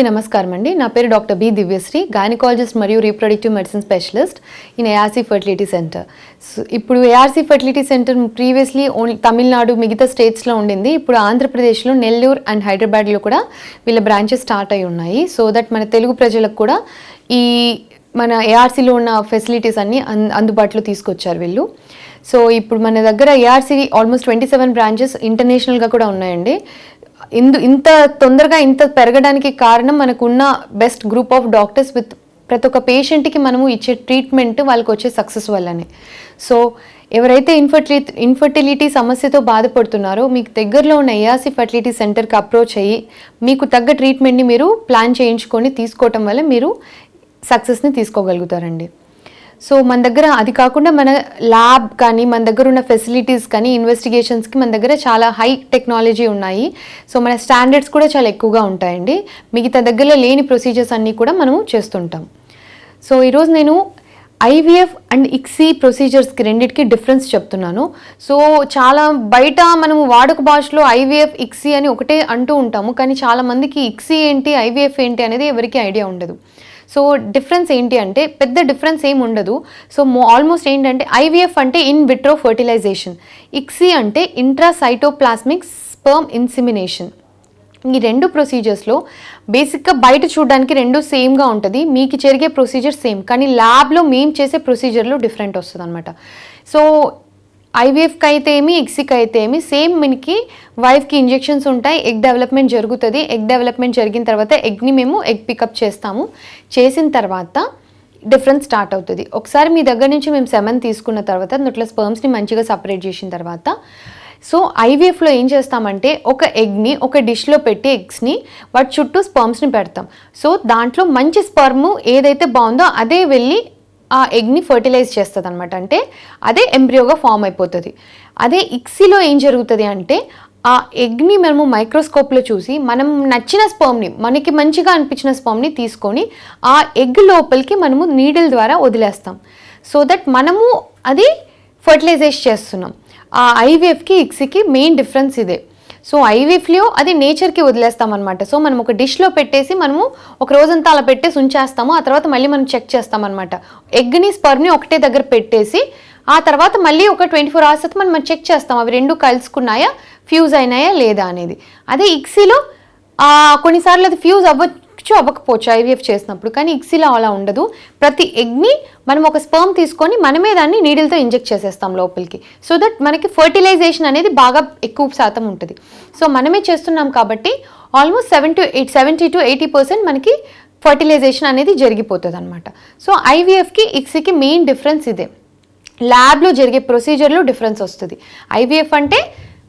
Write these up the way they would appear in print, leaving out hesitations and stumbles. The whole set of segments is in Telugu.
నమస్కారం అండి. నా పేరు డాక్టర్ బి దివ్యశ్రీ, గైనకాలజిస్ట్ మరియు reproductive medicine specialist in ARC fertility centre. ఇప్పుడు ARC fertility centre previously only Tamil Nadu మిగతా స్టేట్స్లో ఉండింది. ఇప్పుడు ఆంధ్రప్రదేశ్లో నెల్లూరు అండ్ హైదరాబాద్లో కూడా వీళ్ళ బ్రాంచెస్ స్టార్ట్ అయి ఉన్నాయి. సో దట్ మన తెలుగు ప్రజలకు కూడా ఈ మన ఏఆర్సీలో ఉన్న ఫెసిలిటీస్ అన్నీ అందుబాటులో తీసుకొచ్చారు వీళ్ళు. సో ఇప్పుడు మన దగ్గర ఏఆర్సీ ఆల్మోస్ట్ 27 బ్రాంచెస్ ఇంటర్నేషనల్గా కూడా ఉన్నాయండి. ఇంత తొందరగా ఇంత పెరగడానికి కారణం మనకున్న best group of doctors with ప్రతి ఒక్క పేషెంట్కి మనము ఇచ్చే ట్రీట్మెంట్ వాళ్ళకి వచ్చే సక్సెస్ వల్లనే. సో ఎవరైతే ఇన్ఫర్టిలిటీ సమస్యతో బాధపడుతున్నారో మీకు దగ్గరలో ఉన్న ఏఆర్సీ ఫర్టిలిటీ సెంటర్కి అప్రోచ్ అయ్యి మీకు తగ్గ ట్రీట్మెంట్ని మీరు ప్లాన్ చేయించుకొని తీసుకోవటం వల్ల మీరు సక్సెస్ని తీసుకోగలుగుతారండి. సో మన దగ్గర అది కాకుండా మన ల్యాబ్ కానీ మన దగ్గర ఉన్న ఫెసిలిటీస్ కానీ ఇన్వెస్టిగేషన్స్కి మన దగ్గర చాలా హై టెక్నాలజీ ఉన్నాయి. సో మన స్టాండర్డ్స్ కూడా చాలా ఎక్కువగా ఉంటాయండి. మిగతా దగ్గరలో లేని ప్రొసీజర్స్ అన్నీ కూడా మనము చేస్తుంటాం. సో ఈరోజు నేను ఐవీఎఫ్ అండ్ ఇక్సీ ప్రొసీజర్స్కి రెండింటికి డిఫరెన్స్ చెప్తున్నాను. సో చాలా బయట మనము వాడుక భాషలో ఐవీఎఫ్ ఇక్సీ అని ఒకటే అంటూ ఉంటాము, కానీ చాలామందికి ఇక్సీ ఏంటి ఐవీఎఫ్ ఏంటి అనేది ఎవరికి ఐడియా ఉండదు. సో డిఫరెన్స్ ఏంటి అంటే పెద్ద డిఫరెన్స్ ఏమి ఉండదు. సో ఆల్మోస్ట్ ఏంటంటే ఐవీఎఫ్ అంటే ఇన్ విట్రో ఫర్టిలైజేషన్, ఇక్సీ అంటే ఇంట్రాసైటోప్లాస్మిక్ స్పర్మ్ ఇన్సిమినేషన్. ఈ రెండు ప్రొసీజర్స్లో బేసిక్గా బయట చూడడానికి రెండు సేమ్గా ఉంటుంది, మీకు జరిగే ప్రొసీజర్ సేమ్, కానీ ల్యాబ్లో మేము చేసే ప్రొసీజర్లో డిఫరెంట్ వస్తుంది అనమాట. సో ఐవీఎఫ్కి అయితే ఏమి ఇక్సీకి అయితే ఏమి సేమ్ మనకి వైఫ్కి ఇంజెక్షన్స్ ఉంటాయి, ఎగ్ డెవలప్మెంట్ జరుగుతుంది. ఎగ్ డెవలప్మెంట్ జరిగిన తర్వాత ఎగ్ని మేము ఎగ్ పికప్ చేస్తాము. చేసిన తర్వాత డిఫరెన్స్ స్టార్ట్ అవుతుంది. ఒకసారి మీ దగ్గర నుంచి మేము సెమెన్ తీసుకున్న తర్వాత దాంట్లో స్పర్మ్స్ని మంచిగా సపరేట్ చేసిన తర్వాత సో ఐవీఎఫ్లో ఏం చేస్తామంటే ఒక ఎగ్ని ఒక డిష్లో పెట్టి ఎగ్స్ని వాటి చుట్టూ స్పర్మ్స్ని పెడతాం. సో దాంట్లో మంచి స్పర్మ్ ఏదైతే బాగుందో అదే వెళ్ళి ఆ ఎగ్ని ఫర్టిలైజ్ చేస్తుంది అనమాట. అంటే అదే ఎంబ్రియోగా ఫామ్ అయిపోతుంది. అదే ఇక్సీలో ఏం జరుగుతుంది అంటే ఆ ఎగ్ని మనము మైక్రోస్కోప్లో చూసి మనం నచ్చిన స్పర్మ్ని మనకి మంచిగా అనిపించిన స్పర్మ్ని తీసుకొని ఆ ఎగ్ లోపలికి మనము నీడిల్ ద్వారా వదిలేస్తాం. సో దట్ మనము అది ఫర్టిలైజేషన్ చేస్తున్నాం. ఆ ఐవీఎఫ్కి ఇక్సీకి మెయిన్ డిఫరెన్స్ ఇదే. సో ఐవీఎఫ్లో అది నేచర్కి వదిలేస్తాం అనమాట. సో మనం ఒక డిష్లో పెట్టేసి మనము ఒక రోజంతా అలా పెట్టేసి ఉంచేస్తాము. ఆ తర్వాత మళ్ళీ మనం చెక్ చేస్తామన్నమాట. ఎగ్ని స్పర్మ్ని ఒకటే దగ్గర పెట్టేసి ఆ తర్వాత మళ్ళీ ఒక 24 hours తర్వాత మనం చెక్ చేస్తాం అవి రెండు కలుసుకున్నాయా, ఫ్యూజ్ అయినాయా లేదా అనేది. అదే ఇక్సీలో కొన్నిసార్లు అది ఫ్యూజ్ అవ్వకపోవచ్చు ఐవీఎఫ్ చేసినప్పుడు, కానీ ఇక్సీలో అలా ఉండదు. ప్రతి ఎగ్ని మనం ఒక స్పర్మ్ తీసుకొని మనమే దాన్ని నీడిల్తో ఇంజెక్ట్ చేసేస్తాం లోపలికి. సో దట్ మనకి ఫర్టిలైజేషన్ అనేది బాగా ఎక్కువ శాతం ఉంటుంది. సో మనమే చేస్తున్నాం కాబట్టి ఆల్మోస్ట్ 70 to 80% మనకి ఫర్టిలైజేషన్ అనేది జరిగిపోతుంది అనమాట. సో ఐవీఎఫ్కి ఇక్సీకి మెయిన్ డిఫరెన్స్ ఇదే. ల్యాబ్లో జరిగే ప్రొసీజర్లో డిఫరెన్స్ వస్తుంది. ఐవీఎఫ్ అంటే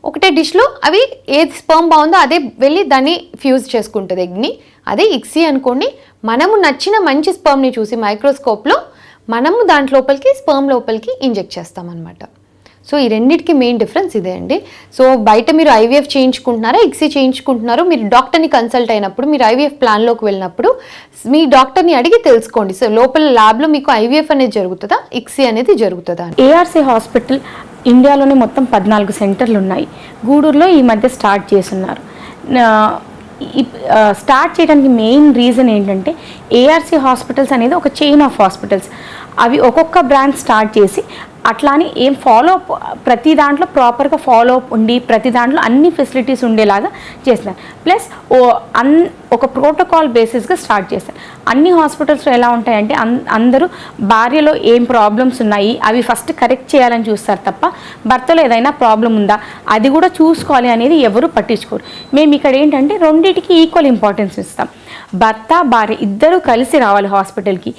ఒకటే డిష్లో అవి ఏది స్పర్మ్ బాగుందో అదే వెళ్ళి దాన్ని ఫ్యూజ్ చేసుకుంటుంది ఎగ్ని. అదే ఇక్సీ అనుకోండి, మనము నచ్చిన మంచి స్పర్మ్ని చూసి మైక్రోస్కోప్లో మనము దాంట్లోపలికి స్పర్మ్ లోపలికి ఇంజెక్ట్ చేస్తామన్నమాట. సో ఈ రెండింటికి మెయిన్ డిఫరెన్స్ ఇదే అండి. సో బయట మీరు ఐవీఎఫ్ చేయించుకుంటున్నారా ఇక్సీ చేయించుకుంటున్నారో మీరు డాక్టర్ని కన్సల్ట్ అయినప్పుడు మీరు ఐవీఎఫ్ ప్లాన్లోకి వెళ్ళినప్పుడు మీ డాక్టర్ని అడిగి తెలుసుకోండి. సో లోపల ల్యాబ్లో మీకు ఐవీఎఫ్ అనేది జరుగుతుందా ఇక్సీ అనేది జరుగుతుందా. ఏఆర్సీ హాస్పిటల్ ఇండియాలోనే మొత్తం 14 సెంటర్లు ఉన్నాయి. గూడూరులో ఈ మధ్య స్టార్ట్ చేస్తున్నారు. స్టార్ట్ చేయడానికి మెయిన్ రీజన్ ఏంటంటే ఏఆర్సీ హాస్పిటల్స్ అనేది ఒక చైన్ ఆఫ్ హాస్పిటల్స్. అవి ఒక్కొక్క బ్రాంచ్ స్టార్ట్ చేసి అట్లానే ఏం ఫాలోఅప్ ప్రతి దాంట్లో ప్రాపర్గా ఫాలోఅప్ ఉండి ప్రతి దాంట్లో అన్ని ఫెసిలిటీస్ ఉండేలాగా చేస్తారు. ప్లస్ ఒక ప్రోటోకాల్ బేసిస్గా స్టార్ట్ చేస్తారు. అన్ని హాస్పిటల్స్లో ఎలా ఉంటాయంటే అందరూ భార్యలో ఏం ప్రాబ్లమ్స్ ఉన్నాయి అవి ఫస్ట్ కరెక్ట్ చేయాలని చూస్తారు తప్ప భర్తలో ఏదైనా ప్రాబ్లం ఉందా అది కూడా చూసుకోవాలి అనేది ఎవరు పట్టించుకోరు. మేము ఇక్కడ ఏంటంటే రెండింటికి ఈక్వల్ ఇంపార్టెన్స్ ఇస్తాం. భర్త భార్య ఇద్దరు కలిసి రావాలి హాస్పిటల్కి,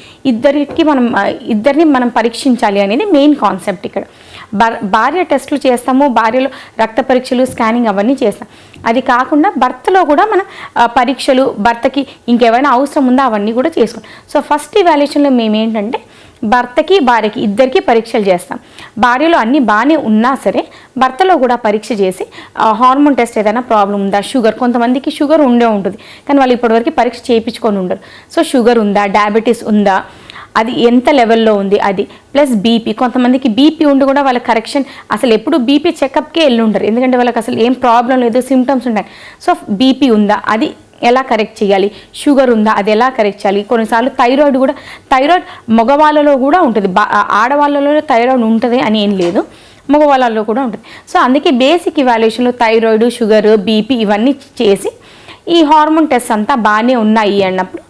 ఇద్దరిని మనం పరీక్షించాలి అనేది మెయిన్ కాన్సెప్ట్ ఇక్కడ. భార్య టెస్టులు చేస్తాము, భార్యలో రక్త పరీక్షలు స్కానింగ్ అవన్నీ చేస్తాం. అది కాకుండా భర్తలో కూడా మనం పరీక్షలు భర్తకి ఇంకేమైనా అవసరం ఉందో అవన్నీ కూడా చేసుకుంటాం. సో ఫస్ట్ ఇవాల్యుయేషన్లో మేము ఏంటంటే భర్తకి భార్యకి ఇద్దరికి పరీక్షలు చేస్తాం. భార్యలో అన్నీ బాగానే ఉన్నా సరే భర్తలో కూడా పరీక్ష చేసి హార్మోన్ టెస్ట్ ఏదైనా ప్రాబ్లం ఉందా, షుగర్ కొంతమందికి షుగర్ ఉంటుంది కానీ వాళ్ళు ఇప్పటివరకు పరీక్ష చేయించుకొని ఉండరు. సో షుగర్ ఉందా, డయాబెటీస్ ఉందా, అది ఎంత లెవెల్లో ఉంది అది, ప్లస్ బీపీ. కొంతమందికి బీపీ ఉండి కూడా వాళ్ళ కరెక్షన్ అసలు ఎప్పుడు బీపీ చెకప్కే వెళ్ళి ఉండరు, ఎందుకంటే వాళ్ళకి అసలు ఏం ప్రాబ్లం లేదు, సిమ్టమ్స్ ఉన్నాయి. సో బీపీ ఉందా అది ఎలా కరెక్ట్ చేయాలి, షుగర్ ఉందా అది ఎలా కరెక్ట్ చేయాలి. కొన్నిసార్లు థైరాయిడ్ మగవాళ్ళలో కూడా ఉంటుంది, ఆడవాళ్ళలో థైరాయిడ్ ఉంటుంది అని ఏం లేదు, మగవాళ్ళలో కూడా ఉంటుంది. సో అందుకే బేసిక్ ఇవాల్యుయేషన్లో థైరాయిడ్, షుగర్, బీపీ ఇవన్నీ చేసి ఈ హార్మోన్ టెస్ట్ అంతా బాగానే ఉన్నాయి అన్నప్పుడు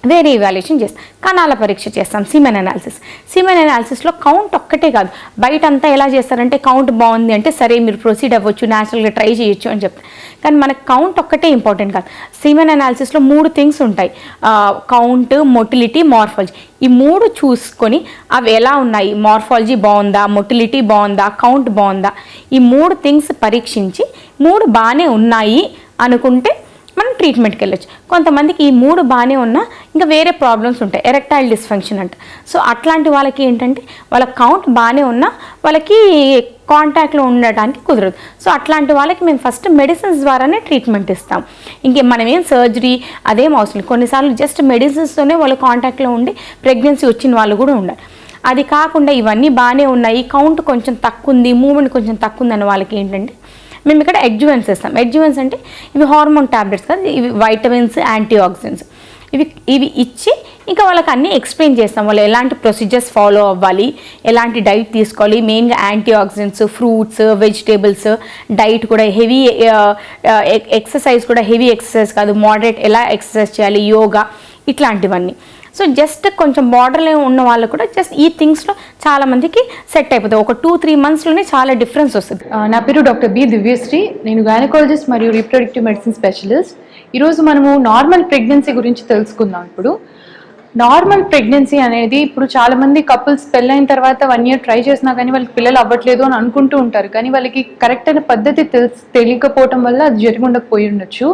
వేరే ఇవాల్యుయేషన్ చేస్తాం. కణాల పరీక్ష చేస్తాం, సిమెన్ అనాలిసిస్. సిమెన్ అనాలిసిస్లో కౌంట్ ఒక్కటే కాదు, బయట అంతా ఎలా చేస్తారంటే కౌంట్ బాగుంది అంటే సరే మీరు ప్రొసీడ్ అవ్వచ్చు, న్యాచురల్గా ట్రై చేయొచ్చు అని చెప్తారు. కానీ మనకు కౌంట్ ఒక్కటే ఇంపార్టెంట్ కాదు. సిమెన్ అనాలిసిస్లో 3 థింగ్స్ ఉంటాయి, కౌంట్, మొటిలిటీ, మార్ఫాలజీ. ఈ 3 చూసుకొని అవి ఎలా ఉన్నాయి, మార్ఫాలజీ బాగుందా, మొటిలిటీ బాగుందా, కౌంట్ బాగుందా, ఈ 3 థింగ్స్ పరీక్షించి 3 బాగానే ఉన్నాయి అనుకుంటే మనం ట్రీట్మెంట్కి వెళ్ళొచ్చు. కొంతమందికి ఈ 3 బాగానే ఉన్నా ఇంకా వేరే ప్రాబ్లమ్స్ ఉంటాయి, ఎరెక్టైల్ డిస్ఫంక్షన్ అంట. సో అట్లాంటి వాళ్ళకి ఏంటంటే వాళ్ళ కౌంట్ బాగానే ఉన్నా వాళ్ళకి కాంటాక్ట్లో ఉండడానికి కుదరదు. సో అట్లాంటి వాళ్ళకి మేము ఫస్ట్ మెడిసిన్స్ ద్వారానే ట్రీట్మెంట్ ఇస్తాం. మనం ఏం సర్జరీ అదేం అవసరం లేదు. కొన్నిసార్లు జస్ట్ మెడిసిన్స్తోనే వాళ్ళు కాంటాక్ట్లో ఉండి ప్రెగ్నెన్సీ వచ్చిన వాళ్ళు కూడా ఉండాలి. అది కాకుండా ఇవన్నీ బాగానే ఉన్నాయి, కౌంట్ కొంచెం తక్కువ ఉంది, మూమెంట్ కొంచెం తక్కువ ఉంది అన్న వాళ్ళకి ఏంటంటే మేము ఇక్కడ ఎడ్జువెన్స్ ఇస్తాం. ఎడ్జువెన్స్ అంటే ఇవి హార్మోన్ ట్యాబ్లెట్స్ కాదు, ఇవి వైటమిన్స్, యాంటీ ఆక్సిడెంట్స్. ఇవి ఇచ్చి ఇంకా వాళ్ళకి అన్నీ ఎక్స్ప్లెయిన్ చేస్తాం, వాళ్ళు ఎలాంటి ప్రొసీజర్స్ ఫాలో అవ్వాలి, ఎలాంటి డైట్ తీసుకోవాలి, మెయిన్గా antioxidants, fruits, vegetables, diet కూడా హెవీ ఎక్సర్సైజ్ కూడా హెవీ ఎక్సర్సైజ్ కాదు, మోడరేట్ ఎలా ఎక్సర్సైజ్ చేయాలి, యోగా ఇట్లాంటివన్నీ. సో జస్ట్ కొంచెం బార్డర్లో ఉన్న వాళ్ళు కూడా జస్ట్ ఈ థింగ్స్లో చాలామందికి సెట్ అయిపోతుంది. ఒక 2-3 మంత్స్లోనే చాలా డిఫరెన్స్ వస్తుంది. నా పేరు డాక్టర్ బి దివ్యశ్రీ, నేను గైనకాలజిస్ట్ మరియు రీప్రొడక్టివ్ మెడిసిన్ స్పెషలిస్ట్. ఈరోజు మనము నార్మల్ ప్రెగ్నెన్సీ గురించి తెలుసుకుందాం. ఇప్పుడు నార్మల్ ప్రెగ్నెన్సీ అనేది ఇప్పుడు చాలామంది కపుల్స్ పెళ్ళైన తర్వాత 1 year ట్రై చేసినా కానీ వాళ్ళకి పిల్లలు అవ్వట్లేదు అని అనుకుంటూ ఉంటారు, కానీ వాళ్ళకి కరెక్ట్ అయిన పద్ధతి తెలియకపోవటం వల్ల అది జరిగి ఉండకపోయి ఉండొచ్చు.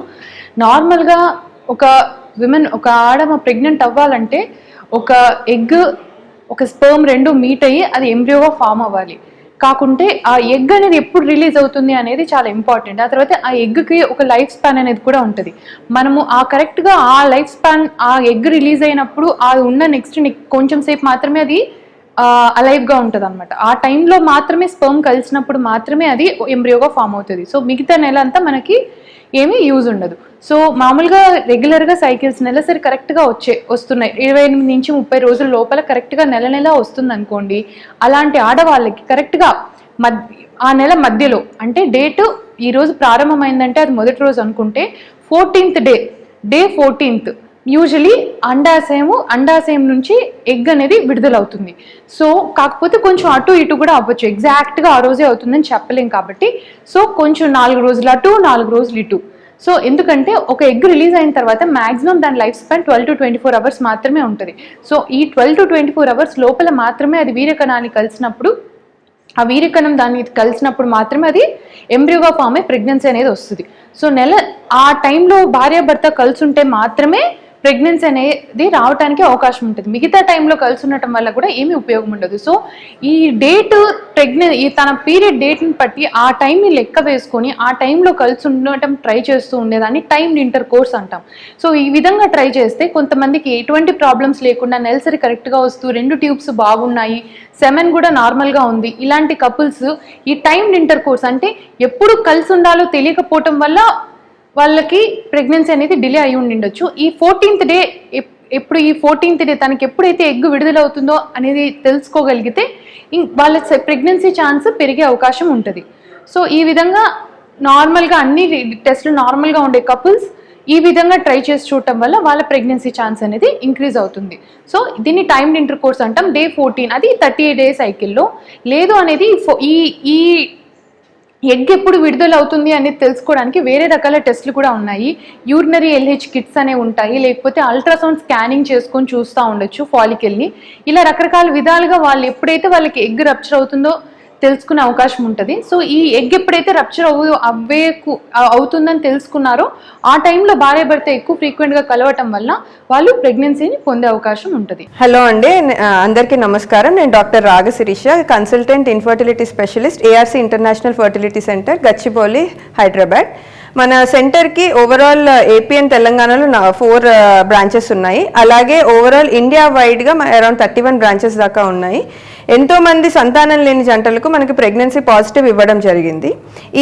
నార్మల్గా ఒక ఆడమ ప్రెగ్నెంట్ అవ్వాలంటే ఒక ఎగ్, ఒక స్పర్మ్ 2 మీట్ అయ్యి అది ఎంబ్రియోగా ఫామ్ అవ్వాలి. కాకుంటే ఆ ఎగ్ అనేది ఎప్పుడు రిలీజ్ అవుతుంది అనేది చాలా ఇంపార్టెంట్. ఆ తర్వాత ఆ ఎగ్కి ఒక లైఫ్ స్పాన్ అనేది కూడా ఉంటుంది. మనము కరెక్ట్గా ఆ లైఫ్ స్పాన్, ఆ ఎగ్ రిలీజ్ అయినప్పుడు అది ఉన్న నెక్స్ట్ కొంచెం సేపు మాత్రమే అది అలైవ్గా ఉంటుంది అనమాట. ఆ టైంలో మాత్రమే స్పర్మ్ కలిసినప్పుడు మాత్రమే అది ఎంబ్రియోగా ఫామ్ అవుతుంది. సో మిగతా నెల అంతా మనకి ఏమీ యూజ్ ఉండదు. సో మామూలుగా రెగ్యులర్గా సైకిల్స్ నెలసరి కరెక్ట్గా వస్తున్నాయి, 28 నుంచి 30 రోజుల లోపల కరెక్ట్గా నెల వస్తుంది అనుకోండి. అలాంటి ఆడవాళ్ళకి కరెక్ట్గా ఆ నెల మధ్యలో అంటే డేటు ఈరోజు ప్రారంభమైందంటే అది మొదటి రోజు అనుకుంటే 14th డే 14th యూజువలీ అండాశయం నుంచి ఎగ్ అనేది విడుదలవుతుంది. సో కాకపోతే కొంచెం అటు ఇటు కూడా అవ్వచ్చు, ఎగ్జాక్ట్గా ఆ రోజే అవుతుందని చెప్పలేం కాబట్టి సో కొంచెం 4 రోజులు అటు 4 రోజులు ఇటు. సో ఎందుకంటే ఒక ఎగ్ రిలీజ్ అయిన తర్వాత మ్యాక్సిమం దాని లైఫ్ స్పాన్ 12 to 24 hours మాత్రమే ఉంటుంది. సో ఈ 12 to 24 hours లోపల మాత్రమే అది వీర్యకణాన్ని కలిసినప్పుడు, ఆ వీర్యకణం దాన్ని కలిసినప్పుడు మాత్రమే అది ఎంబ్రియోగా ఫామ్ అయ్యి ప్రెగ్నెన్సీ అనేది వస్తుంది. సో ఆ టైంలో భార్యాభర్త కలిసి ఉంటే మాత్రమే ప్రెగ్నెన్సీ అనేది రావడానికి అవకాశం ఉంటుంది. మిగతా టైంలో కలిసి ఉండటం వల్ల కూడా ఏమీ ఉపయోగం ఉండదు. సో ఈ డేట్ తన పీరియడ్ డేట్ని బట్టి ఆ టైంని లెక్క వేసుకొని ఆ టైంలో కలిసి ఉండటం ట్రై చేస్తూ ఉండేదాన్ని టైమ్డ్ ఇంటర్ కోర్స్ అంటాం. సో ఈ విధంగా ట్రై చేస్తే కొంతమందికి ఎటువంటి ప్రాబ్లమ్స్ లేకుండా నెలసరి కరెక్ట్గా వస్తూ 2 ట్యూబ్స్ బాగున్నాయి, సెమెన్ కూడా నార్మల్గా ఉంది, ఇలాంటి కపుల్స్ ఈ టైమ్డ్ ఇంటర్ కోర్స్ అంటే ఎప్పుడు కలిసి ఉండాలో తెలియకపోవటం వల్ల వాళ్ళకి ప్రెగ్నెన్సీ అనేది డిలే అయి ఉండొచ్చు. ఈ 14th డే ఈ 14th డే తనకి ఎప్పుడైతే ఎగ్ విడుదలవుతుందో అనేది తెలుసుకోగలిగితే వాళ్ళ ప్రెగ్నెన్సీ ఛాన్స్ పెరిగే అవకాశం ఉంటుంది. సో ఈ విధంగా నార్మల్గా అన్ని టెస్టులు నార్మల్గా ఉండే కపుల్స్ ఈ విధంగా ట్రై చేసి చూడటం వల్ల వాళ్ళ ప్రెగ్నెన్సీ ఛాన్స్ అనేది ఇంక్రీజ్ అవుతుంది. సో దీన్ని టైమ్డ్ ఇంటర్ కోర్స్ అంటాం. డే 14 అది 38 days సైకిల్లో. లేదు అనేది ఈ ఎగ్ ఎప్పుడు విడుదల అవుతుంది అనేది తెలుసుకోవడానికి వేరే రకాల టెస్టులు కూడా ఉన్నాయి. యూరినరీ LH కిట్స్ అనేవి ఉంటాయి, లేకపోతే అల్ట్రాసౌండ్ స్కానింగ్ చేసుకొని చూస్తూ ఉండొచ్చు ఫాలికల్ని. ఇలా రకరకాల విధాలుగా వాళ్ళు ఎప్పుడైతే వాళ్ళకి ఎగ్ రప్చర్ అవుతుందో తెలుసుకునే అవకాశం ఉంటుంది. సో ఈ ఎగ్ ఎప్పుడైతే రప్చర్ అవుతుందని తెలుసుకున్నారో ఆ టైంలో భార్యాభర్త ఎక్కువ ఫ్రీక్వెంట్గా కలవటం వల్ల వాళ్ళు ప్రెగ్నెన్సీని పొందే అవకాశం ఉంటుంది. హలో అండి, అందరికీ నమస్కారం. నేను doctor Ragasirisha, consultant infertility specialist, ARC international fertility centre, Gachibowli, Hyderabad. మన సెంటర్కి ఓవరాల్ ఏపీ అండ్ తెలంగాణలో 4 బ్రాంచెస్ ఉన్నాయి. అలాగే ఓవరాల్ ఇండియా వైడ్గా అరౌండ్ 31 బ్రాంచెస్ దాకా ఉన్నాయి. ఎంతోమంది సంతానం లేని జంటలకు మనకి ప్రెగ్నెన్సీ పాజిటివ్ ఇవ్వడం జరిగింది.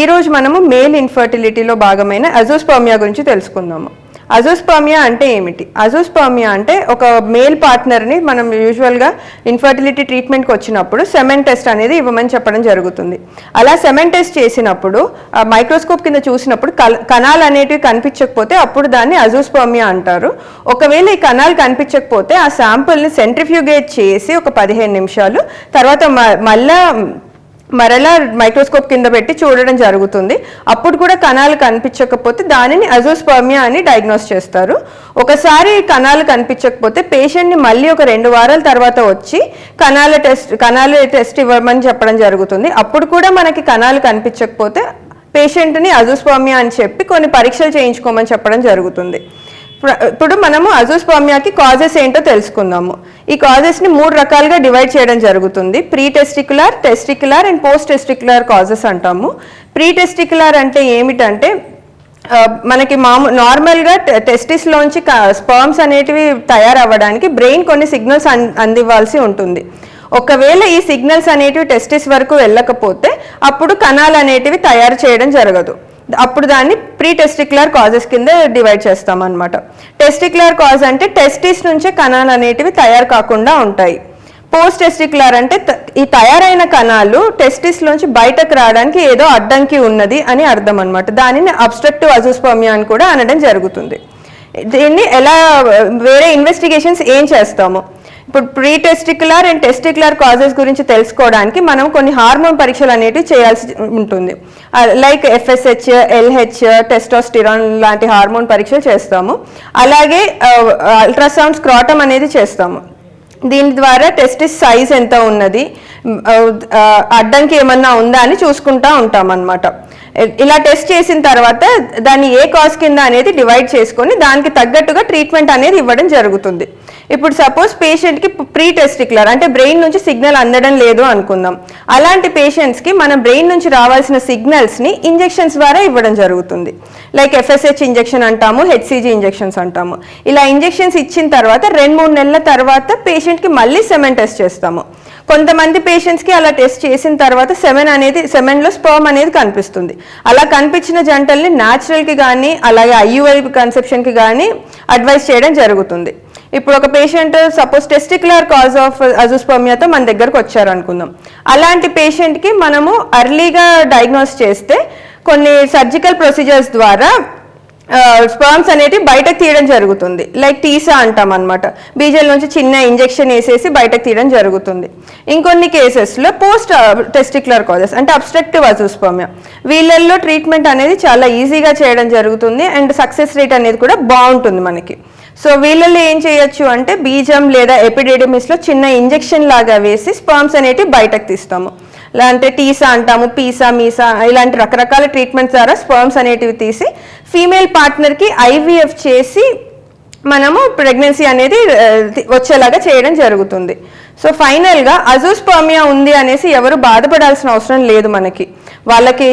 ఈరోజు మనము మేల్ ఇన్ఫర్టిలిటీలో భాగమైన అజోస్పర్మియా గురించి తెలుసుకుందాము. అజోస్పర్మియా అంటే ఏమిటి? అజోస్పర్మియా అంటే ఒక మేల్ పార్ట్నర్ని మనం యూజువల్గా ఇన్ఫర్టిలిటీ ట్రీట్మెంట్కి వచ్చినప్పుడు సెమెన్ టెస్ట్ అనేది ఇవ్వమని చెప్పడం జరుగుతుంది. అలా సెమెన్ టెస్ట్ చేసినప్పుడు మైక్రోస్కోప్ కింద చూసినప్పుడు కణాలు అనేటివి కనిపించకపోతే అప్పుడు దాన్ని అజోస్పర్మియా అంటారు. ఒకవేళ ఈ కణాలు కనిపించకపోతే ఆ శాంపుల్ని సెంట్రిఫ్యూగేట్ చేసి ఒక 15 నిమిషాలు తర్వాత మరలా మైక్రోస్కోప్ కింద పెట్టి చూడడం జరుగుతుంది. అప్పుడు కూడా కణాలు కనిపించకపోతే దానిని అజోస్పర్మియా అని డయాగ్నోస్ చేస్తారు. ఒకసారి కణాలు కనిపించకపోతే పేషెంట్ని మళ్ళీ ఒక 2 వారాల తర్వాత వచ్చి కణాల టెస్ట్ ఇవ్వమని చెప్పడం జరుగుతుంది. అప్పుడు కూడా మనకి కణాలు కనిపించకపోతే పేషెంట్ని అజోస్పర్మియా అని చెప్పి కొన్ని పరీక్షలు చేయించుకోమని చెప్పడం జరుగుతుంది. ఇప్పుడు మనము అజోస్పర్మియాకి కాజెస్ ఏంటో తెలుసుకుందాము. ఈ కాజెస్ని 3 రకాలుగా డివైడ్ చేయడం జరుగుతుంది. Pre testicular, testicular and post testicular causes అంటాము. ప్రీ టెస్టిక్యులర్ అంటే ఏమిటంటే మనకి నార్మల్గా టెస్టిస్లోంచి స్పర్మ్స్ అనేటివి తయారవ్వడానికి బ్రెయిన్ కొన్ని సిగ్నల్స్ అందివ్వాల్సి ఉంటుంది. ఒకవేళ ఈ సిగ్నల్స్ అనేటివి టెస్టిస్ వరకు వెళ్ళకపోతే అప్పుడు కణాలు అనేటివి తయారు చేయడం జరగదు. అప్పుడు దాన్ని ప్రీ టెస్టిక్యులర్ కాజెస్ కింద డివైడ్ చేస్తాం అనమాట. టెస్టిక్యులర్ కాజ్ అంటే టెస్టిస్ నుంచే కణాలు అనేటివి తయారు కాకుండా ఉంటాయి. పోస్ట్ టెస్టిక్యులర్ అంటే ఈ తయారైన కణాలు టెస్టిస్ లోంచి బయటకు రావడానికి ఏదో అడ్డంకి ఉన్నది అని అర్థం అనమాట. దానిని అబ్స్ట్రక్టివ్ అజోస్పర్మియా అని కూడా అనడం జరుగుతుంది. దీన్ని ఎలా వేరే ఇన్వెస్టిగేషన్స్ ఏం చేస్తాము? ఇప్పుడు pre testicular and testicular causes గురించి తెలుసుకోవడానికి మనం కొన్ని హార్మోన్ పరీక్షలు అనేవి చేయాల్సి ఉంటుంది. లైక్ FSH, LH, టెస్టోస్టిరాన్ లాంటి హార్మోన్ పరీక్షలు చేస్తాము. అలాగే అల్ట్రాసౌండ్ స్క్రాటమ్ అనేది చేస్తాము. దీని ద్వారా టెస్టిస్ సైజ్ ఎంత ఉన్నది, అడ్డంకి ఏమన్నా ఉందా అని చూసుకుంటా ఉంటాం అన్నమాట. ఇలా టెస్ట్ చేసిన తర్వాత దాన్ని ఏ కాజ్ కింద అనేది డివైడ్ చేసుకొని దానికి తగ్గట్టుగా ట్రీట్మెంట్ అనేది ఇవ్వడం జరుగుతుంది. ఇప్పుడు సపోజ్ పేషెంట్కి ప్రీ టెస్టిక్యులర్ అంటే బ్రెయిన్ నుంచి సిగ్నల్ అందడం లేదు అనుకుందాం. అలాంటి పేషెంట్స్కి మన బ్రెయిన్ నుంచి రావాల్సిన సిగ్నల్స్ని ఇంజెక్షన్స్ ద్వారా ఇవ్వడం జరుగుతుంది. లైక్ FSH ఇంజెక్షన్ అంటాము, HCG ఇంజెక్షన్స్ అంటాము. ఇలా ఇంజెక్షన్స్ ఇచ్చిన తర్వాత 2-3 నెలల తర్వాత పేషెంట్కి మళ్ళీ సెమెన్ టెస్ట్ చేస్తాము. కొంతమంది పేషెంట్స్కి అలా టెస్ట్ చేసిన తర్వాత సెమెన్లో స్పర్మ్ అనేది కనిపిస్తుంది. అలా కనిపించిన జంటల్ని న్యాచురల్కి కానీ అలాగే IUI కన్సెప్షన్కి కానీ అడ్వైస్ చేయడం జరుగుతుంది. ఇప్పుడు ఒక patient suppose testicular cause of అజోస్పర్మియాతో మన దగ్గరకు వచ్చారు అనుకుందాం. అలాంటి పేషెంట్కి మనము అర్లీగా డయాగ్నోస్ చేస్తే కొన్ని సర్జికల్ ప్రొసీజర్స్ ద్వారా స్పర్మ్స్ అనేటివి బయటకు తీయడం జరుగుతుంది. లైక్ టీసా అంటాం అనమాట. బీజల నుంచి చిన్న ఇంజెక్షన్ వేసేసి బయటకు తీయడం జరుగుతుంది. ఇంకొన్ని కేసెస్లో పోస్ట్ టెస్టిక్యులర్ కాజెస్ అంటే అబ్స్ట్రక్టివ్ అజోస్పర్మియా, వీళ్ళల్లో ట్రీట్మెంట్ అనేది చాలా ఈజీగా చేయడం జరుగుతుంది అండ్ సక్సెస్ రేట్ అనేది కూడా బాగుంటుంది మనకి. సో వీళ్ళల్లో ఏం చేయొచ్చు అంటే బీజం లేదా ఎపిడెడిమిస్లో చిన్న ఇంజెక్షన్ లాగా వేసి స్పర్మ్స్ అనేటివి బయటకు తీస్తాము. అంటే టీసా అంటాము, పీసా, మీసా ఇలాంటి రకరకాల ట్రీట్మెంట్స్ ద్వారా స్పర్మ్స్ అనేటివి తీసి ఫీమేల్ పార్ట్నర్కి IVF చేసి మనము ప్రెగ్నెన్సీ అనేది వచ్చేలాగా చేయడం జరుగుతుంది. సో ఫైనల్గా అజోస్పర్మియా ఉంది అనేసి ఎవరు బాధపడాల్సిన అవసరం లేదు. మనకి వాళ్ళకి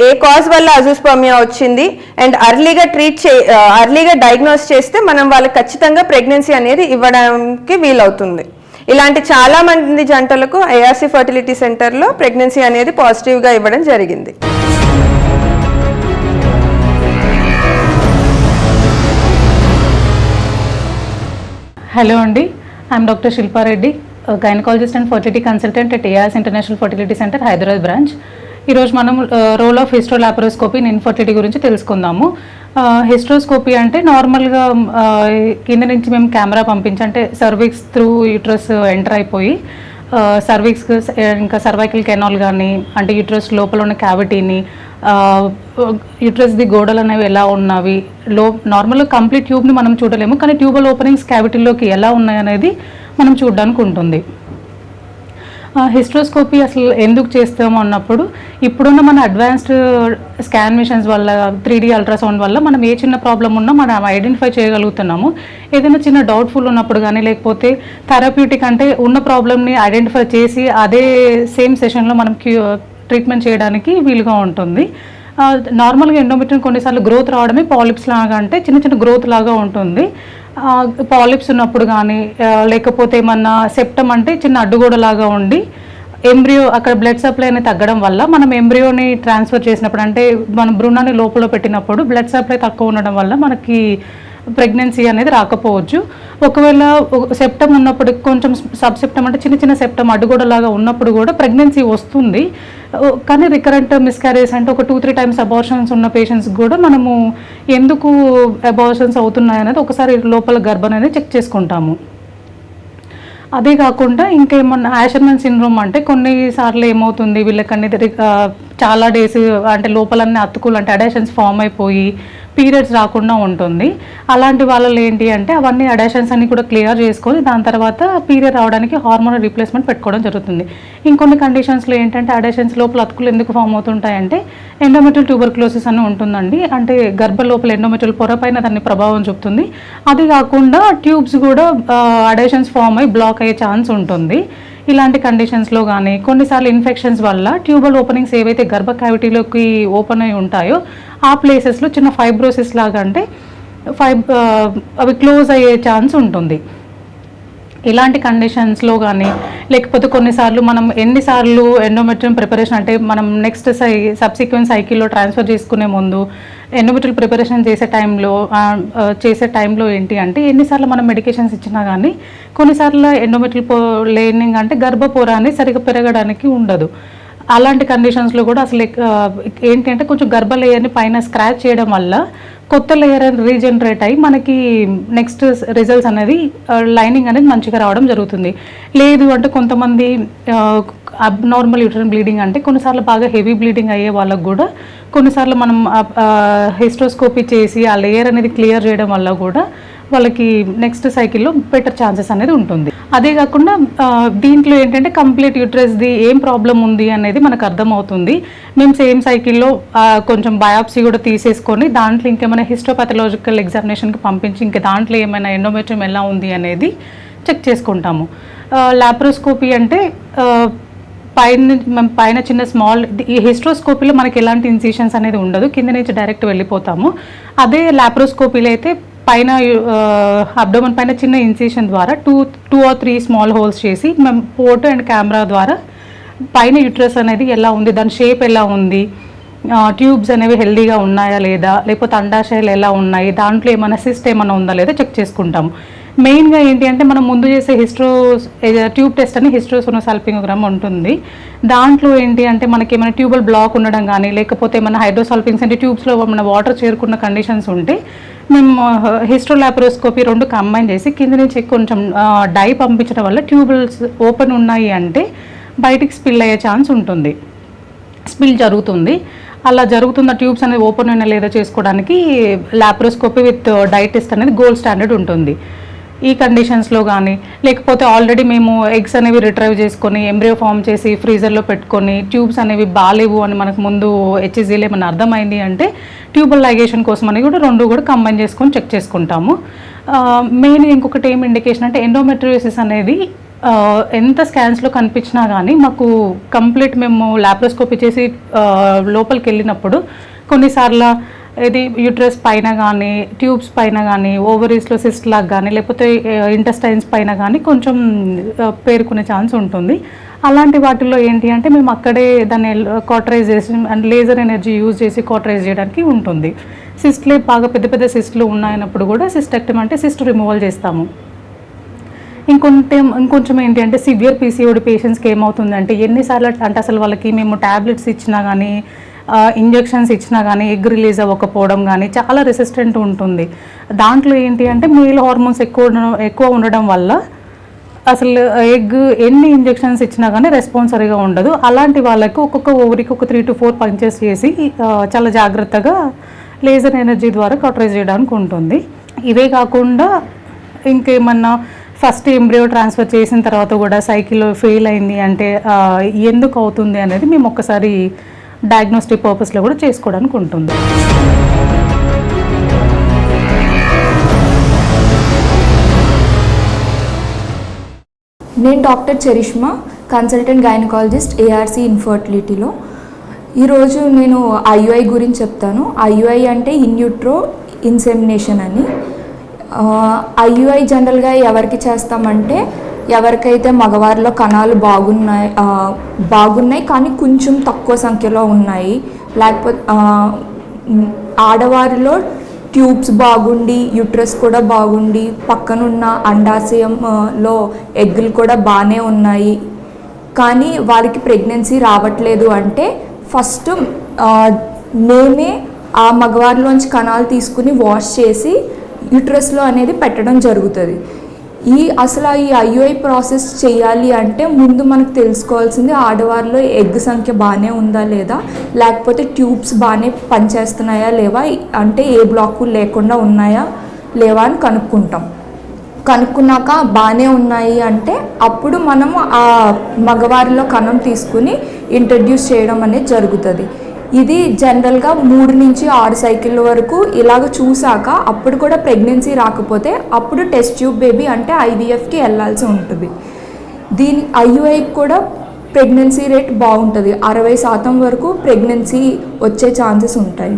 ఏ కాజ్ వల్ల అజోస్పర్మియా వచ్చింది అండ్ అర్లీగా డయాగ్నోస్ చేస్తే మనం వాళ్ళకి ఖచ్చితంగా ప్రెగ్నెన్సీ అనేది ఇవ్వడానికి వీలవుతుంది. ఇలాంటి చాలా మంది జంటలకు ARC ఫర్టిలిటీ సెంటర్లో ప్రెగ్నెన్సీ అనేది పాజిటివ్గా ఇవ్వడం జరిగింది. హలో అండి, I'm doctor Shilpa Reddy, gynaecologist and fertility consultant at ARC international fertility centre, Hyderabad branch. ఈరోజు మనం రోల్ ఆఫ్ హిస్ట్రోలాపరోస్కోపీ ఇన్ ఇన్ఫర్టిలిటీ గురించి తెలుసుకుందాము. హిస్ట్రోస్కోపీ అంటే నార్మల్గా కింద నుంచి మేము కెమెరా పంపించి అంటే సర్విక్స్ త్రూ యూట్రస్ ఎంటర్ అయిపోయి సర్విక్స్ ఇంకా సర్వైకల్ కెనాల్ కానీ అంటే యూట్రస్ లోపల ఉన్న క్యావిటీని యూట్రస్ది గోడలు అనేవి ఎలా ఉన్నవి నార్మల్గా కంప్లీట్ ట్యూబ్ని మనం చూడలేము, కానీ ట్యూబల్ ఓపెనింగ్స్ క్యావిటీలోకి ఎలా ఉన్నాయి అనేది మనం చూడడానికి ఉంటుంది. హిస్ట్రోస్కోపీ అసలు ఎందుకు చేస్తాము అన్నప్పుడు ఇప్పుడున్న మన అడ్వాన్స్డ్ స్కాన్ మిషన్స్ వల్ల 3D అల్ట్రాసౌండ్ వల్ల మనం ఏ చిన్న ప్రాబ్లం ఉన్నా మనం ఐడెంటిఫై చేయగలుగుతున్నాము. ఏదైనా చిన్న డౌట్ఫుల్ ఉన్నప్పుడు కానీ లేకపోతే థెరప్యూటిక్ అంటే ఉన్న ప్రాబ్లమ్ని ఐడెంటిఫై చేసి అదే సేమ్ సెషన్లో మనం ట్రీట్మెంట్ చేయడానికి వీలుగా ఉంటుంది. నార్మల్గా ఎండోమెట్రియం కొన్నిసార్లు గ్రోత్ రావడమే పాలిప్స్ లాగా అంటే చిన్న చిన్న గ్రోత్ లాగా ఉంటుంది. పాలిప్స్ ఉన్నప్పుడు కానీ లేకపోతే ఏమన్నా సెప్టమ్ అంటే చిన్న అడ్డుగోడలాగా ఉండి ఎంబ్రియో అక్కడ బ్లడ్ సప్లై అనేది తగ్గడం వల్ల మనం ఎంబ్రియోని ట్రాన్స్ఫర్ చేసినప్పుడు అంటే మనం భ్రూణాన్ని లోపల పెట్టినప్పుడు బ్లడ్ సప్లై తక్కువ ఉండడం వల్ల మనకి ప్రెగ్నెన్సీ అనేది రాకపోవచ్చు. ఒకవేళ సెప్టమ్ ఉన్నప్పుడు కొంచెం సబ్ సెప్టమ్ అంటే చిన్న చిన్న సెప్టమ్ అడ్డుగోడలాగా ఉన్నప్పుడు కూడా ప్రెగ్నెన్సీ వస్తుంది. కానీ రికరెంట్ మిస్క్యారేజ్ అంటే ఒక 2-3 టైమ్స్ అబార్షన్స్ ఉన్న పేషెంట్స్ కూడా మనము ఎందుకు అబార్షన్స్ అవుతున్నాయి అనేది ఒకసారి లోపల గర్భం అనేది చెక్ చేసుకుంటాము. అదే కాకుండా ఇంకేమన్నా యాషర్మన్ సిండ్రోమ్ అంటే కొన్నిసార్లు ఏమవుతుంది వీళ్ళకన్నీ చాలా డేస్ అంటే లోపలన్నీ అతుకులు అంటే అడాషన్స్ ఫామ్ అయిపోయి పీరియడ్స్ రాకుండా ఉంటుంది. అలాంటి వాళ్ళలో ఏంటి అంటే అవన్నీ అడాషన్స్ అన్ని కూడా క్లియర్ చేసుకొని దాని తర్వాత పీరియడ్ రావడానికి హార్మోనల్ రీప్లేస్మెంట్ పెట్టుకోవడం జరుగుతుంది. ఇంకొన్ని కండిషన్స్లో ఏంటంటే అడాషన్స్ లోపల అతుకులు ఎందుకు ఫామ్ అవుతుంటాయంటే ఎండోమెట్రియల్ ట్యూబర్క్లోసిస్ అని ఉంటుందండి. అంటే గర్భ లోపల ఎండోమెట్రియల్ పొర పైన దాన్ని ప్రభావం చూపుతుంది. అది కాకుండా ట్యూబ్స్ కూడా అడాషన్స్ ఫామ్ అయ్యి బ్లాక్ అయ్యే ఛాన్స్ ఉంటుంది. ఇలాంటి కండిషన్స్లో కానీ కొన్నిసార్లు ఇన్ఫెక్షన్స్ వల్ల ట్యూబల్ ఓపెనింగ్స్ ఏవైతే గర్భ క్యావిటీలోకి ఓపెన్ అయి ఉంటాయో ఆ ప్లేసెస్లో చిన్న ఫైబ్రోసిస్ లాగా అంటే అవి క్లోజ్ అయ్యే ఛాన్స్ ఉంటుంది. ఇలాంటి కండిషన్స్లో కానీ లేకపోతే కొన్నిసార్లు మనం ఎన్నిసార్లు ఎండోమెట్రియం ప్రిపరేషన్ అంటే మనం నెక్స్ట్ సబ్సిక్వెంట్ సైకిల్లో ట్రాన్స్ఫర్ చేసుకునే ముందు ఎండోమెట్రియల్ ప్రిపరేషన్ చేసే టైంలో ఏంటి అంటే ఎన్నిసార్లు మనం మెడికేషన్స్ ఇచ్చినా కానీ కొన్నిసార్లు ఎండోమెట్రియల్ లేనింగ్ అంటే గర్భపోర అనేది సరిగ్గా పెరగడానికి ఉండదు. అలాంటి కండిషన్స్లో కూడా అసలు ఏంటి అంటే కొంచెం గర్భ లేయర్ని పైన స్క్రాచ్ చేయడం వల్ల కొత్త లేయర్ రీజనరేట్ అయ్యి మనకి నెక్స్ట్ రిజల్ట్స్ అనేది లైనింగ్ అనేది మంచిగా రావడం జరుగుతుంది. లేదు అంటే కొంతమంది అబ్నార్మల్ యూటరైన్ బ్లీడింగ్ అంటే కొన్నిసార్లు బాగా హెవీ బ్లీడింగ్ అయ్యే వాళ్ళకు కూడా కొన్నిసార్లు మనం హిస్ట్రోస్కోపీ చేసి ఆ లేయర్ అనేది క్లియర్ చేయడం వల్ల కూడా వాళ్ళకి నెక్స్ట్ సైకిల్లో బెటర్ ఛాన్సెస్ అనేది ఉంటుంది. అదే కాకుండా దీంట్లో ఏంటంటే కంప్లీట్ యూట్రస్ది ఏం ప్రాబ్లం ఉంది అనేది మనకు అర్థమవుతుంది. మేము సేమ్ సైకిల్లో కొంచెం బయాప్సీ కూడా తీసేసుకొని దాంట్లో ఇంకేమైనా హిస్టోపాథలాజికల్ ఎగ్జామినేషన్కి పంపించి ఇంకా దాంట్లో ఏమైనా ఎండోమెట్రియం ఎలా ఉంది అనేది చెక్ చేసుకుంటాము. లాప్రోస్కోపీ అంటే పైన చిన్న స్మాల్ ఈ హిస్ట్రోస్కోపీలో మనకి ఎలాంటి ఇన్సిషన్స్ అనేది ఉండదు, కింద నుంచి డైరెక్ట్ వెళ్ళిపోతాము. అదే లాప్రోస్కోపీలో అయితే పైన అబ్డోమన్ పైన చిన్న ఇన్సిషన్ ద్వారా 2 or 3 స్మాల్ హోల్స్ చేసి మేము ఫోటో అండ్ కెమెరా ద్వారా పైన యూట్రస్ అనేది ఎలా ఉంది, దాని షేప్ ఎలా ఉంది, ట్యూబ్స్ అనేవి హెల్దీగా ఉన్నాయా లేదా, లేకపోతే అండాశయాలు ఎలా ఉన్నాయి, దాంట్లో ఏమైనా సిస్ట్ ఏమైనా ఉందా లేదా చెక్ చేసుకుంటాము. మెయిన్గా ఏంటి అంటే మనం ముందు చేసే ట్యూబ్ టెస్ట్ అని హిస్ట్రోసోనోసాల్పింగోగ్రామ్ ఉంటుంది. దాంట్లో ఏంటి అంటే మనకి ఏమైనా ట్యూబల్ బ్లాక్ ఉండడం కానీ లేకపోతే ఏమైనా హైడ్రోసాల్పింగ్స్ అంటే ట్యూబ్స్లో మన వాటర్ చేరుకున్న కండిషన్స్ ఉంటే మేము హిస్ట్రోలాప్రోస్కోపీ 2 కంబైన్ చేసి కింద నుంచి కొంచెం డై పంపించడం వల్ల ట్యూబల్స్ ఓపెన్ ఉన్నాయి అంటే బయటికి స్పిల్ అయ్యే ఛాన్స్ ఉంటుంది, స్పిల్ జరుగుతుంది. అలా జరుగుతున్న ట్యూబ్స్ అనేది ఓపెన్ అయినా లేదా చేసుకోవడానికి లాప్రోస్కోపీ విత్ డై టెస్ట్ అనేది గోల్డ్ స్టాండర్డ్ ఉంటుంది. ఈ కండిషన్స్లో కానీ లేకపోతే ఆల్రెడీ మేము ఎగ్స్ అనేవి రిట్రైవ్ చేసుకొని ఎంబ్రియో ఫామ్ చేసి ఫ్రీజర్లో పెట్టుకొని ట్యూబ్స్ అనేవి బాగాలేవు అని మనకు ముందు హెచ్ఎస్జీలో ఏమైనా అర్థమైంది అంటే ట్యూబల్ లైగేషన్ కోసం అని కూడా 2 కూడా కంబైన్ చేసుకొని చెక్ చేసుకుంటాము. మెయిన్ ఇంకొకటి ఏం ఇండికేషన్ అంటే ఎండోమెట్రియోసిస్ అనేది ఎంత స్కాన్స్లో కనిపించినా కానీ మాకు కంప్లీట్ మేము లాప్రోస్కోపీ చేసి లోపలికి వెళ్ళినప్పుడు కొన్నిసార్లు ఇది యూట్రస్ పైన కానీ ట్యూబ్స్ పైన కానీ ఓవరీస్లో సిస్ట్ లాగా కానీ లేకపోతే ఇంటెస్టైన్స్ పైన కానీ కొంచెం పేరుకునే ఛాన్స్ ఉంటుంది. అలాంటి వాటిల్లో ఏంటి అంటే మేము అక్కడే దాన్ని కాటరైజ్ చేసి అండ్ లేజర్ ఎనర్జీ యూజ్ చేసి కాటరైజ్ చేయడానికి ఉంటుంది. సిస్ట్లే బాగా పెద్ద పెద్ద సిస్ట్లు ఉన్నాయన్నప్పుడు కూడా సిస్టెక్టమీ అంటే సిస్ట్ రిమూవల్ చేస్తాము. ఇంకొంచెం ఏంటి అంటే సివియర్ పీసీఓడి పేషెంట్స్కి ఏమవుతుందంటే ఎన్నిసార్లు అంటే అసలు వాళ్ళకి మేము ట్యాబ్లెట్స్ ఇచ్చినా కానీ ఇంజెక్షన్స్ ఇచ్చినా కానీ ఎగ్ రిలీజ్ అవ్వకపోవడం కానీ చాలా రెసిస్టెంట్ ఉంటుంది. దాంట్లో ఏంటి అంటే మేల్ హార్మోన్స్ ఎక్కువ ఉండడం వల్ల అసలు ఎగ్ ఎన్ని ఇంజెక్షన్స్ ఇచ్చినా కానీ రెస్పాన్స్ సరిగా ఉండదు. అలాంటి వాళ్ళకు ఒక్కొక్క ఓవరికి ఒక 3 to 4 పంచెస్ చేసి చాలా జాగ్రత్తగా లేజర్ ఎనర్జీ ద్వారా కటరైజ్ చేయడానికి ఉంటుంది. ఇవే కాకుండా ఇంకేమన్నా ఫస్ట్ ఎంబ్రియో ట్రాన్స్ఫర్ చేసిన తర్వాత కూడా సైకిల్ ఫెయిల్ అయింది అంటే ఎందుకు అవుతుంది అనేది మేము ఒక్కసారి డయాగ్నోస్టిక్ పర్పస్లో కూడా చేసుకోవడానికి ఉంటుంది. నేను doctor Charishma, consultant gynaecologist ARC ఇన్ఫర్టిలిటీలో. ఈరోజు నేను ఐయుఐ గురించి చెప్తాను. ఐయుఐ అంటే ఇన్ యూట్రో ఇన్సెమినేషన్ అని. ఐయుఐ జనరల్గా ఎవరికి చేస్తామంటే ఎవరికైతే మగవారిలో కణాలు బాగున్నాయి కానీ కొంచెం తక్కువ సంఖ్యలో ఉన్నాయి, లేకపోతే ఆడవారిలో ట్యూబ్స్ బాగుండి యూట్రస్ కూడా బాగుండి పక్కనున్న అండాశయంలో ఎగ్గులు కూడా బాగానే ఉన్నాయి కానీ వారికి ప్రెగ్నెన్సీ రావట్లేదు అంటే ఫస్ట్ మేమే ఆ మగవారిలోంచి కణాలు తీసుకుని వాష్ చేసి యూట్రస్లో అనేది పెట్టడం జరుగుతుంది. అసలు ఈ ఐయుఐ ప్రాసెస్ చేయాలి అంటే ముందు మనకు తెలుసుకోవాల్సింది ఆడవారిలో ఎగ్ సంఖ్య బాగానే ఉందా లేదా, లేకపోతే ట్యూబ్స్ బాగానే పనిచేస్తున్నాయా లేవా, అంటే ఏ బ్లాకు లేకుండా ఉన్నాయా లేవా అని కనుక్కున్నాక బాగానే ఉన్నాయి అంటే అప్పుడు మనం ఆ మగవారిలో కణం తీసుకుని ఇంట్రడ్యూస్ చేయడం అనేది జరుగుతుంది. ఇది జనరల్గా 3 నుంచి 6 సైకిళ్ళ వరకు ఇలాగ చూసాక అప్పుడు కూడా ప్రెగ్నెన్సీ రాకపోతే అప్పుడు టెస్ట్ ట్యూబ్ బేబీ అంటే ఐవీఎఫ్కి వెళ్ళాల్సి ఉంటుంది. ఐయుఐకి కూడా ప్రెగ్నెన్సీ రేట్ బాగుంటుంది, 60% వరకు ప్రెగ్నెన్సీ వచ్చే ఛాన్సెస్ ఉంటాయి.